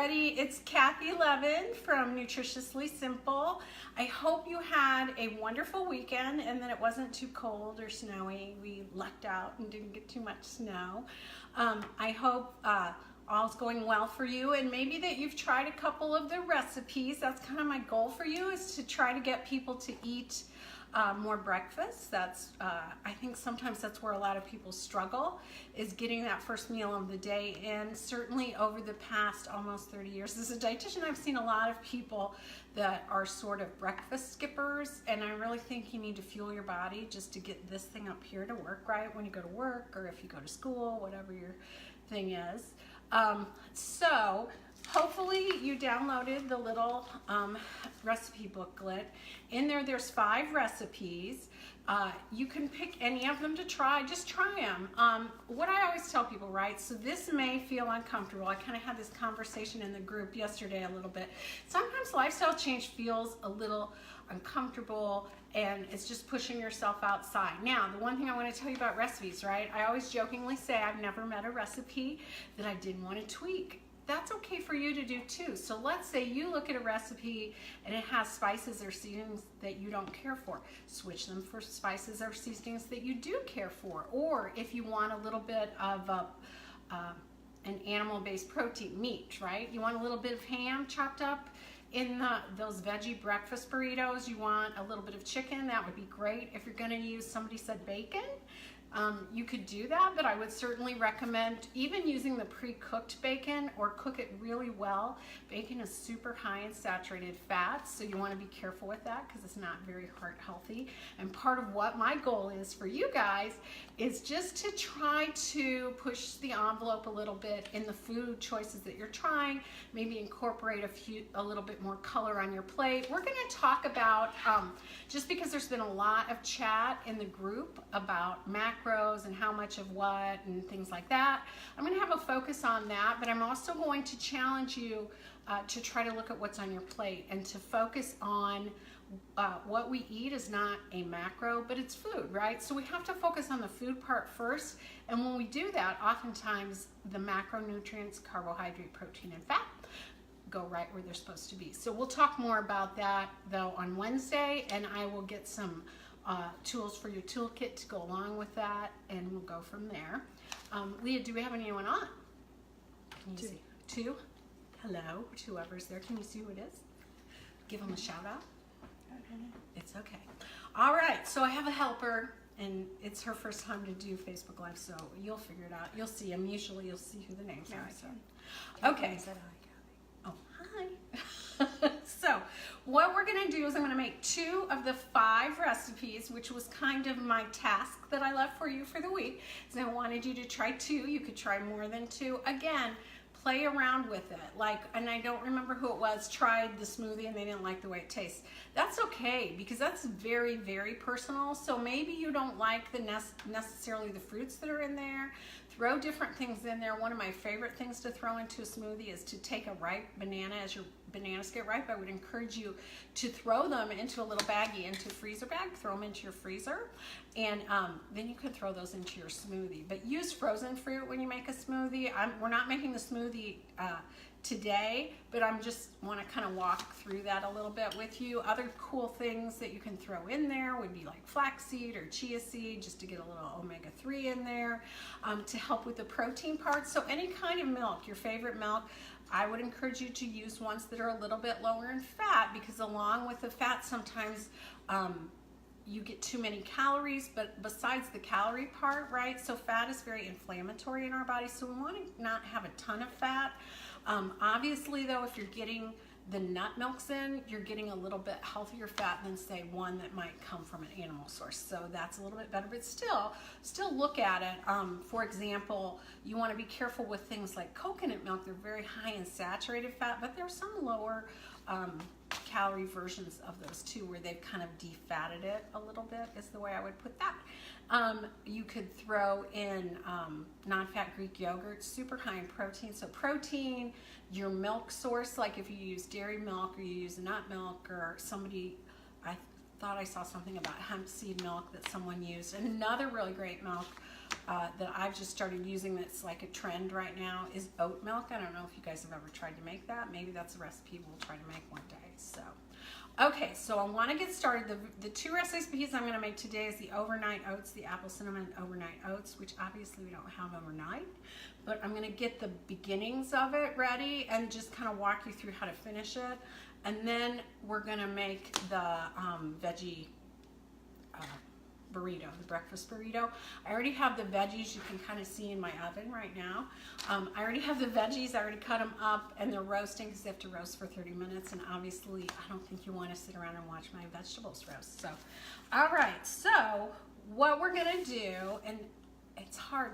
everybody. It's Kathy Levin from Nutritiously Simple. I hope you had a wonderful weekend and that it wasn't too cold or snowy. We lucked out and didn't get too much snow. I hope all's going well for you, and maybe that you've tried a couple of the recipes. That's kind of my goal for you, is to try to get people to eat more breakfast. That's I think sometimes that's where a lot of people struggle, is getting that first meal of the day. And certainly over the past almost 30 years as a dietitian, I've seen a lot of people that are sort of breakfast skippers, and I really think you need to fuel your body just to get this thing up here to work right when you go to work, or if you go to school, whatever your thing is. So hopefully you downloaded the little recipe booklet. In there, there's 5 recipes. You can pick any of them to try. Just try them. What I always tell people, right? So this may feel uncomfortable. I kind of had this conversation in the group yesterday a little bit. Sometimes lifestyle change feels a little uncomfortable, and it's just pushing yourself outside. Now, the one thing I want to tell you about recipes, right? I always jokingly say I've never met a recipe that I didn't want to tweak. That's okay for you to do too. So let's say you look at a recipe and it has spices or seasonings that you don't care for. Switch them for spices or seasonings that you do care for. Or if you want a little bit of an animal-based protein, meat, right? You want a little bit of ham chopped up in those veggie breakfast burritos. You want a little bit of chicken, that would be great. If you're going to use, somebody said bacon, you could do that, but I would certainly recommend even using the pre-cooked bacon, or cook it really well. Bacon is super high in saturated fats, so you want to be careful with that because it's not very heart healthy. And part of what my goal is for you guys is just to try to push the envelope a little bit in the food choices that you're trying. Maybe incorporate a little bit more color on your plate. We're going to talk about, just because there's been a lot of chat in the group about macros and how much of what and things like that, I'm going to have a focus on that, but I'm also going to challenge you to try to look at what's on your plate and to focus on what we eat is not a macro, but it's food, right? So we have to focus on the food part first, and when we do that, oftentimes the macronutrients, carbohydrate, protein, and fat, go right where they're supposed to be. So we'll talk more about that though on Wednesday, and I will get some tools for your toolkit to go along with that, and we'll go from there. Leah, do we have anyone on? Can you see? 2? Hello, whoever's there. Can you see who it is? Give them a shout out. It's okay. All right, so I have a helper, and it's her first time to do Facebook Live, so you'll figure it out. You'll see them. Usually you'll see who the names are. So. Okay. Oh, hi. So what we're going to do is I'm going to make 2 of the 5 recipes, which was kind of my task that I left for you for the week. So I wanted you to try 2. You could try more than 2. Again, play around with it. And I don't remember who it was, tried the smoothie and they didn't like the way it tastes. That's okay, because that's very, very personal. So maybe you don't like necessarily the fruits that are in there. Throw different things in there. One of my favorite things to throw into a smoothie is to take a ripe banana. As your bananas get ripe, I would encourage you to throw them into a little baggie, into a freezer bag, throw them into your freezer, and then you can throw those into your smoothie. But use frozen fruit when you make a smoothie. We're not making the smoothie today, but I'm just want to kind of walk through that a little bit with you. Other cool things that you can throw in there would be like flaxseed or chia seed, just to get a little omega-3 in there to help with the protein part. So any kind of milk, your favorite milk, I would encourage you to use ones that are a little bit lower in fat, because along with the fat sometimes you get too many calories, but besides the calorie part, right? So fat is very inflammatory in our body, so we want to not have a ton of fat. Obviously though, if you're getting the nut milks in, you're getting a little bit healthier fat than say one that might come from an animal source. So that's a little bit better, but still look at it. For example, you want to be careful with things like coconut milk. They're very high in saturated fat, but there's some lower calorie versions of those too, where they've kind of defatted it a little bit, is the way I would put that. You could throw in non-fat Greek yogurt, super high in protein. So protein, your milk source, like if you use dairy milk or you use nut milk, or somebody, I thought I saw something about hemp seed milk that someone used. Another really great milk that I've just started using that's like a trend right now is oat milk. I don't know if you guys have ever tried to make that. Maybe that's a recipe we'll try to make one day. So, okay, so I want to get started. The two recipes I'm going to make today is the overnight oats, the apple cinnamon overnight oats, which obviously we don't have overnight, but I'm going to get the beginnings of it ready and just kind of walk you through how to finish it. And then we're going to make the veggie burrito, the breakfast burrito. I already have the veggies you can kind of see in my oven right now. I already have the veggies, I already cut them up and they're roasting because they have to roast for 30 minutes, and obviously I don't think you want to sit around and watch my vegetables roast. So, all right, so what we're gonna do, and it's hard,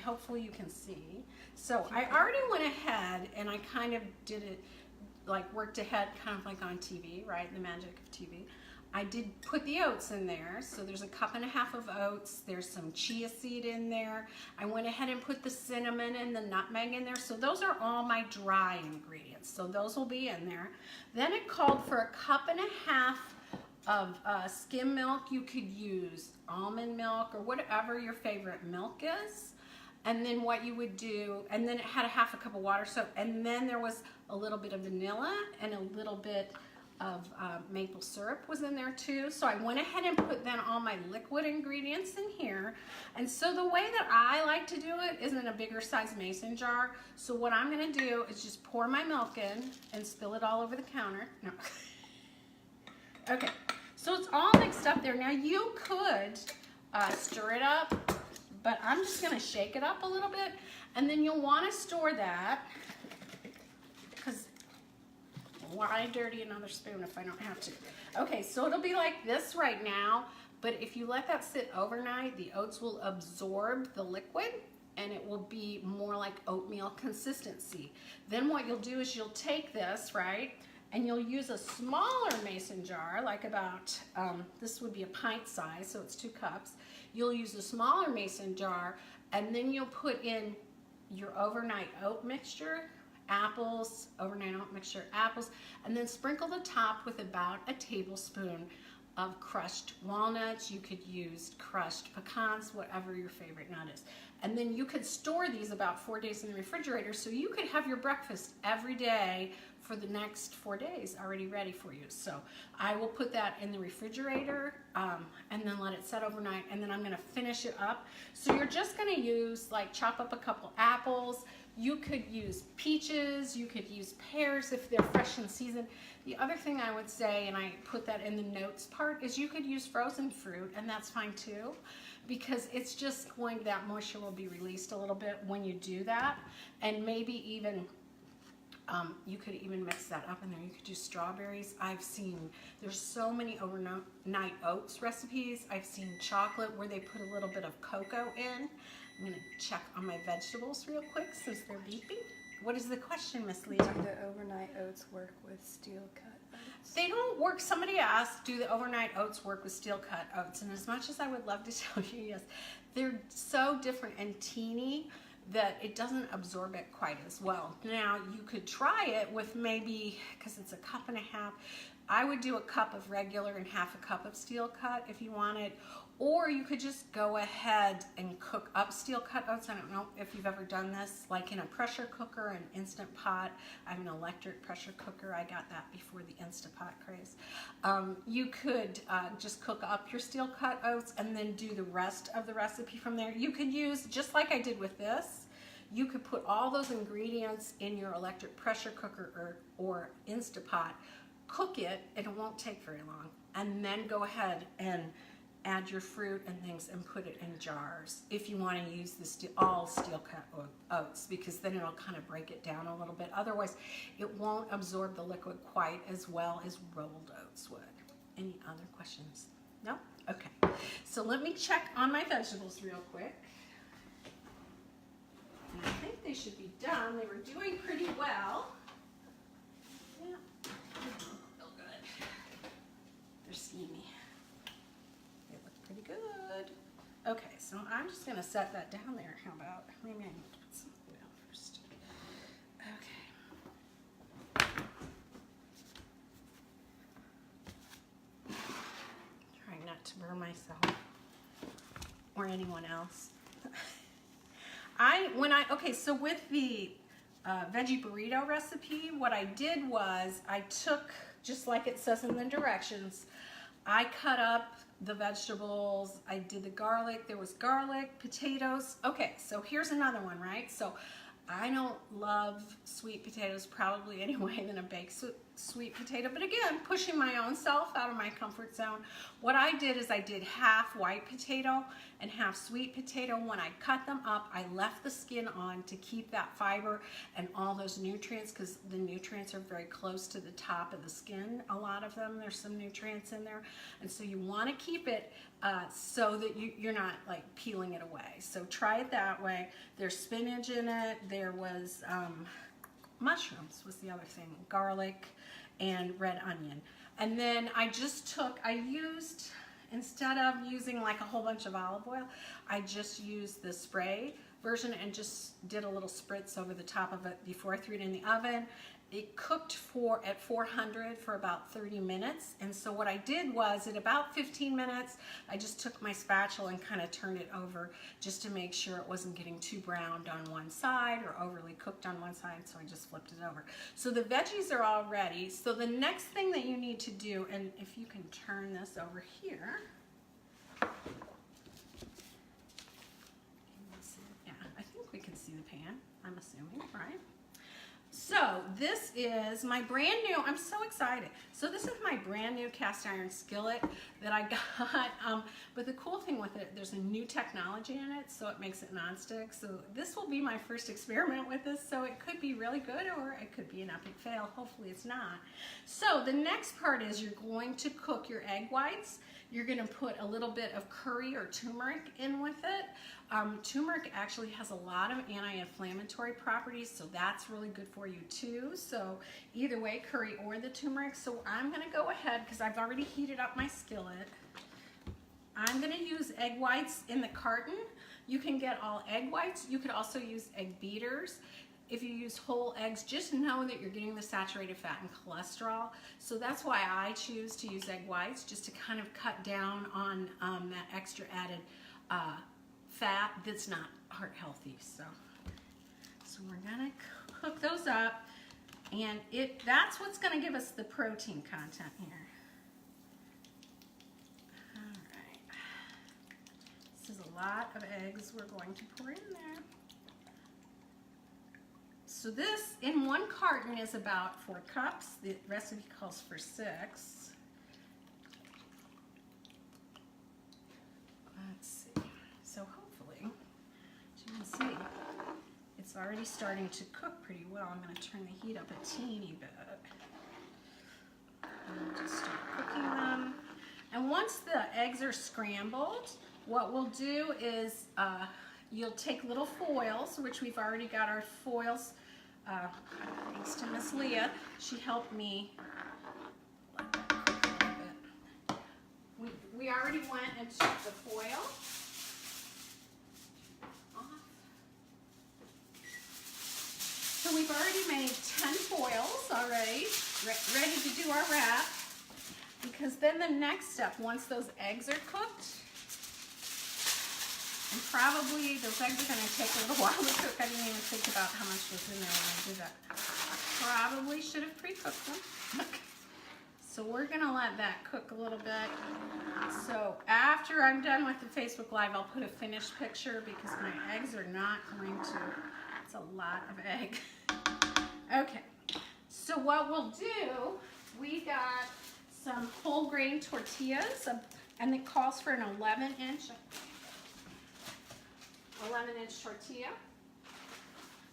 hopefully you can see. So I already went ahead and I kind of did it, like worked ahead kind of like on TV, right? The magic of TV. I did put the oats in there, so there's a cup and a half of oats. There's some chia seed in there. I went ahead and put the cinnamon and the nutmeg in there. So those are all my dry ingredients. So those will be in there. Then it called for a cup and a half of skim milk. You could use almond milk or whatever your favorite milk is. And then what you would do, and then it had a half a cup of water. So, and then there was a little bit of vanilla and a little bit of maple syrup was in there too. So I went ahead and put then all my liquid ingredients in here. And so the way that I like to do it is in a bigger size mason jar. So what I'm gonna do is just pour my milk in and spill it all over the counter. No. Okay, so it's all mixed up there. Now you could stir it up, but I'm just gonna shake it up a little bit, and then you'll wanna store that, because why dirty another spoon if I don't have to? Okay, so it'll be like this right now, but if you let that sit overnight, the oats will absorb the liquid and it will be more like oatmeal consistency. Then what you'll do is you'll take this, right, and you'll use a smaller mason jar, like about, this would be a pint size, so it's 2 cups. You'll use a smaller mason jar, and then you'll put in your overnight oat mixture, apples, overnight oat mixture, apples, and then sprinkle the top with about a tablespoon of crushed walnuts. You could use crushed pecans, whatever your favorite nut is. And then you could store these about 4 days in the refrigerator, so you could have your breakfast every day for the next 4 days already ready for you. So I will put that in the refrigerator and then let it set overnight, and then I'm gonna finish it up. So you're just gonna use, like, chop up a couple apples. You could use peaches, you could use pears if they're fresh in season. The other thing I would say, and I put that in the notes part, is you could use frozen fruit, and that's fine too, because it's just going, that moisture will be released a little bit when you do that. And maybe even, you could even mix that up in there. You could do strawberries. I've seen, there's so many overnight oats recipes. I've seen chocolate where they put a little bit of cocoa in. I'm gonna check on my vegetables real quick since they're beeping. What is the question, Miss Lee? Do the overnight oats work with steel cut oats? They don't work. Somebody asked, do the overnight oats work with steel cut oats? And as much as I would love to tell you yes, they're so different and teeny that it doesn't absorb it quite as well. Now you could try it with maybe, because it's a cup and a half, I would do a cup of regular and half a cup of steel cut if you wanted. Or you could just go ahead and cook up steel cut oats. I don't know if you've ever done this, like in a pressure cooker, an Instant Pot. I have an electric pressure cooker. I got that before the Instant Pot craze. You could just cook up your steel cut oats and then do the rest of the recipe from there. You could use, just like I did with this, you could put all those ingredients in your electric pressure cooker or Instant Pot, cook it, and it won't take very long, and then go ahead and add your fruit and things and put it in jars if you want to use the all steel cut oats, because then it'll kind of break it down a little bit. Otherwise, it won't absorb the liquid quite as well as rolled oats would. Any other questions? No? Okay. So let me check on my vegetables real quick. And I think they should be done. They were doing pretty well. Yeah. Feel good. They're steamy. Pretty good. Okay, so I'm just going to set that down there. How about, maybe I need to put some oil first. Okay. Trying not to burn myself or anyone else. Okay, so with the veggie burrito recipe, what I did was I took, just like it says in the directions, I cut up the vegetables, I did the garlic, there was garlic, potatoes. Okay, so here's another one, right? So I don't love sweet potatoes probably any way than a baked sweet potato, but again, pushing my own self out of my comfort zone. What I did is I did half white potato and half sweet potato. When I cut them up, I left the skin on to keep that fiber and all those nutrients, because the nutrients are very close to the top of the skin. A lot of them, there's some nutrients in there, and so you want to keep it so that you're not like peeling it away. So try it that way. There's spinach in it. There was mushrooms was the other thing, garlic and red onion. And then I used, instead of using like a whole bunch of olive oil, I just used the spray version and just did a little spritz over the top of it before I threw it in the oven. It cooked at 400 for about 30 minutes. And so what I did was, at about 15 minutes, I just took my spatula and kind of turned it over just to make sure it wasn't getting too browned on one side or overly cooked on one side. So I just flipped it over. So the veggies are all ready. So the next thing that you need to do, and if you can turn this over here. Yeah, I think we can see the pan, I'm assuming, right? So this is my brand new, I'm so excited. So this is my brand new cast iron skillet that I got. But the cool thing with it, there's a new technology in it, so it makes it nonstick. So this will be my first experiment with this, so it could be really good or it could be an epic fail. Hopefully it's not. So the next part is you're going to cook your egg whites. You're going to put a little bit of curry or turmeric in with it. Turmeric actually has a lot of anti-inflammatory properties, so that's really good for you too. So either way, curry or the turmeric. So I'm going to go ahead, because I've already heated up my skillet. I'm going to use egg whites in the carton. You can get all egg whites. You could also use egg beaters. If you use whole eggs, just know that you're getting the saturated fat and cholesterol. So that's why I choose to use egg whites, just to kind of cut down on that extra added fat that's not heart healthy. So we're gonna cook those up, and that's what's gonna give us the protein content here. All right, this is a lot of eggs we're going to pour in there. So this, in one carton, is about 4 cups. The recipe calls for 6. Let's see. So hopefully, as you can see, it's already starting to cook pretty well. I'm going to turn the heat up a teeny bit. And we'll just start cooking them. And once the eggs are scrambled, what we'll do is you'll take little foils, which we've already got our foils. Thanks to Miss Leah, she helped me let that cook a little bit. We already went and took the foil off. So we've already made 10 foils already, ready to do our wrap. Because then the next step, once those eggs are cooked, and probably those eggs are going to take a little while to cook. I didn't even think about how much was in there when I did that. I probably should have pre-cooked them. So we're going to let that cook a little bit. So after I'm done with the Facebook Live, I'll put a finished picture, because my eggs are not going to. It's a lot of egg. Okay. So what we'll do, we got some whole grain tortillas, and it calls for an 11-inch tortilla.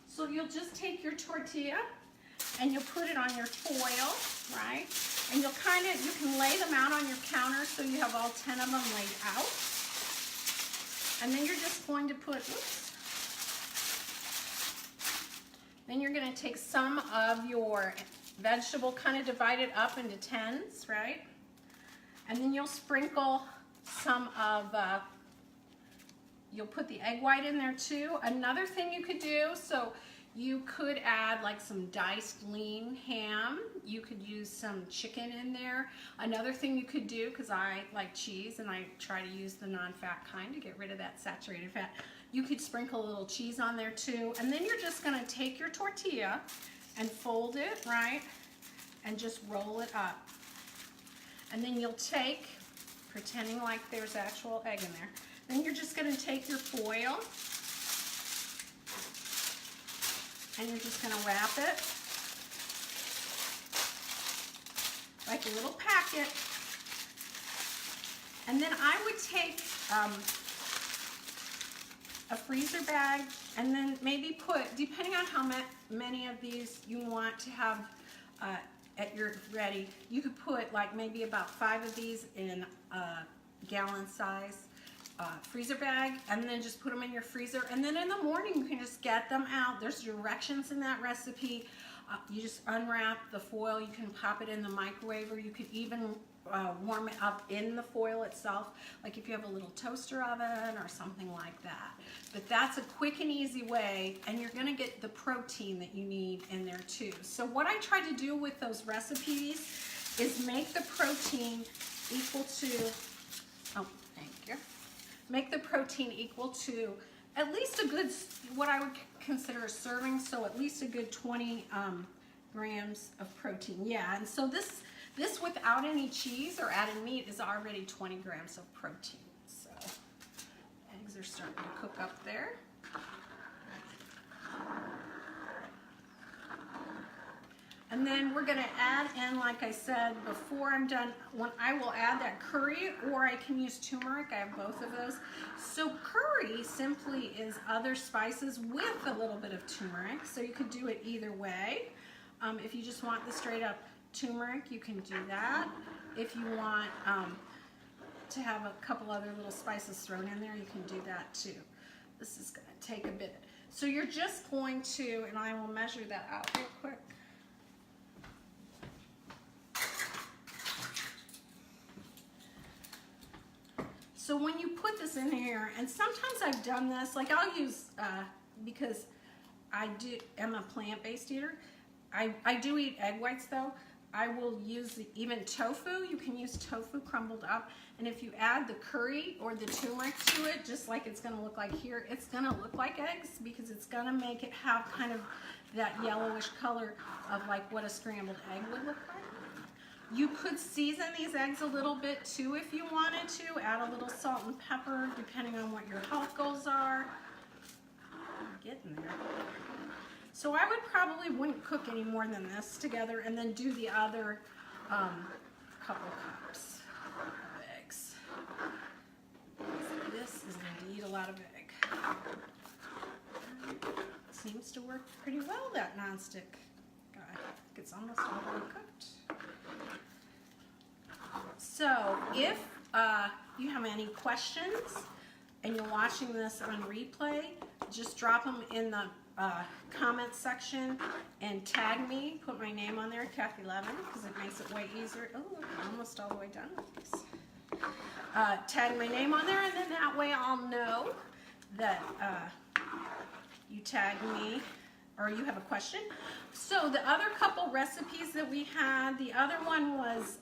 So you'll just take your tortilla and you'll put it on your foil, right? And you can lay them out on your counter so you have all 10 of them laid out. And then you're just going to put, then you're going to take some of your vegetable, kind of divide it up into 10s, right? And then you'll sprinkle some of you'll put the egg white in there too. Another thing you could do, so you could add like some diced lean ham. You could use some chicken in there. Another thing you could do, because I like cheese and I try to use the non-fat kind to get rid of that saturated fat, You could sprinkle a little cheese on there too. And then you're just gonna take your tortilla and fold it, right? And just roll it up. And then you'll take, pretending like there's actual egg in there, then you're just gonna take your foil and you're just gonna wrap it like a little packet. And then I would take a freezer bag and then maybe put, depending on how many of these you want to have at your ready, you could put like maybe about 5 of these in a gallon size freezer bag, and then just put them in your freezer. And then in the morning you can just get them out. There's directions in that recipe. You just unwrap the foil, you can pop it in the microwave, or you could even warm it up in the foil itself, like if you have a little toaster oven or something like that. But that's a quick and easy way, and you're gonna get the protein that you need in there too. So what I try to do with those recipes is make the protein equal to, oh, thank you. Make the protein equal to at least a good, what I would consider a serving, so at least a good 20 grams of protein. Yeah, and so this without any cheese or added meat is already 20 grams of protein. So eggs are starting to cook up there. And then we're gonna add in, like I said before I'm done, when I will add that curry, or I can use turmeric. I have both of those. So curry simply is other spices with a little bit of turmeric. So you could do it either way. If you just want the straight up turmeric, you can do that. If you want to have a couple other little spices thrown in there, you can do that too. This is gonna take a bit. So you're just going to, and I will measure that out real quick. So when you put this in here, and sometimes I've done this, like I'll use, because I am a plant-based eater, I do eat egg whites though. I will use even tofu. You can use tofu crumbled up, and if you add the curry or the turmeric to it, just like it's gonna look like here, it's gonna look like eggs because it's gonna make it have kind of that yellowish color of like what a scrambled egg would look like. You could season these eggs a little bit too if you wanted to. Add a little salt and pepper depending on what your health goals are. I'm getting there. So I would probably wouldn't cook any more than this together, and then do the other couple cups of eggs. This is indeed a lot of egg. Seems to work pretty well, that nonstick guy. It's almost all the way cooked. So if you have any questions and you're watching this on replay, just drop them in the comment section and tag me. Put my name on there, Kathy Levin, because it makes it way easier. Oh, I'm almost all the way done with these. Tag my name on there, and then that way I'll know that you tagged me or you have a question. So the other couple recipes that we had, the other one was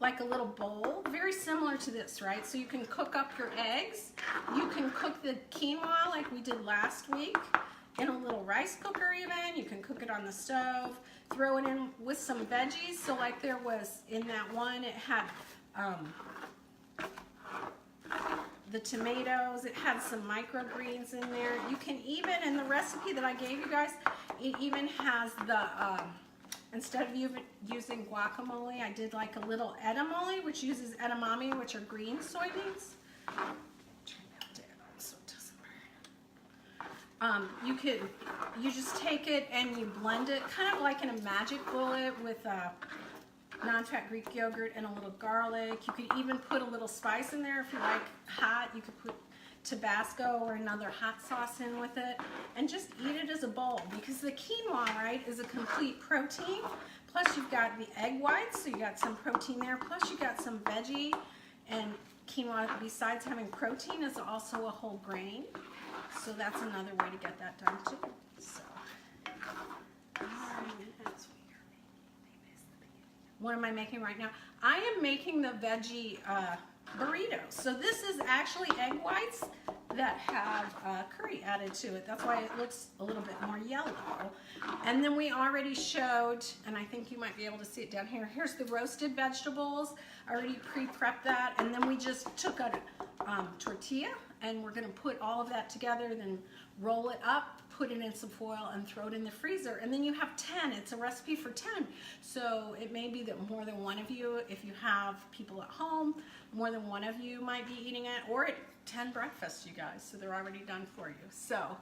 like a little bowl, very similar to this, right? So you can cook up your eggs. You can cook the quinoa like we did last week in a little rice cooker even. You can cook it on the stove, throw it in with some veggies. So like there was in that one, it had the tomatoes, it had some microgreens in there. You can even, in the recipe that I gave you guys, it even has the, instead of using guacamole, I did like a little edamame, which uses edamame, which are green soybeans. Turn that down so it doesn't burn. You just take it and you blend it, kind of like in a magic bullet with non-fat Greek yogurt and a little garlic. You could even put a little spice in there if you like hot. You could put Tabasco or another hot sauce in with it, and just eat it as a bowl, because the quinoa, right, is a complete protein. Plus you've got the egg whites, so you got some protein there. Plus you got some veggie, and quinoa, besides having protein, is also a whole grain. So that's another way to get that done too. So, what am I making right now? I am making the veggie burritos. So this is actually egg whites that have curry added to it. That's why it looks a little bit more yellow. And then we already showed, and I think you might be able to see it down here. Here's the roasted vegetables. I already pre-prepped that. And then we just took a tortilla, and we're gonna put all of that together, then roll it up, put it in some foil, and throw it in the freezer. And then you have 10. It's a recipe for 10. So it may be that more than one of you, if you have people at home, more than one of you might be eating it, or 10 breakfasts, you guys. So they're already done for you. So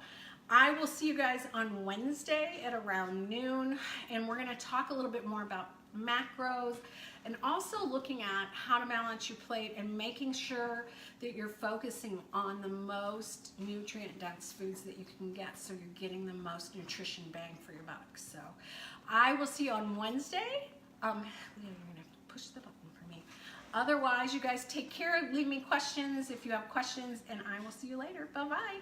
I will see you guys on Wednesday at around noon, and we're gonna talk a little bit more about macros and also looking at how to balance your plate and making sure that you're focusing on the most nutrient dense foods that you can get, so you're getting the most nutrition bang for your buck. So I will see you on Wednesday. Leah, you're gonna push the button for me. Otherwise, you guys take care. Leave me questions if you have questions, and I will see you later. Bye-bye.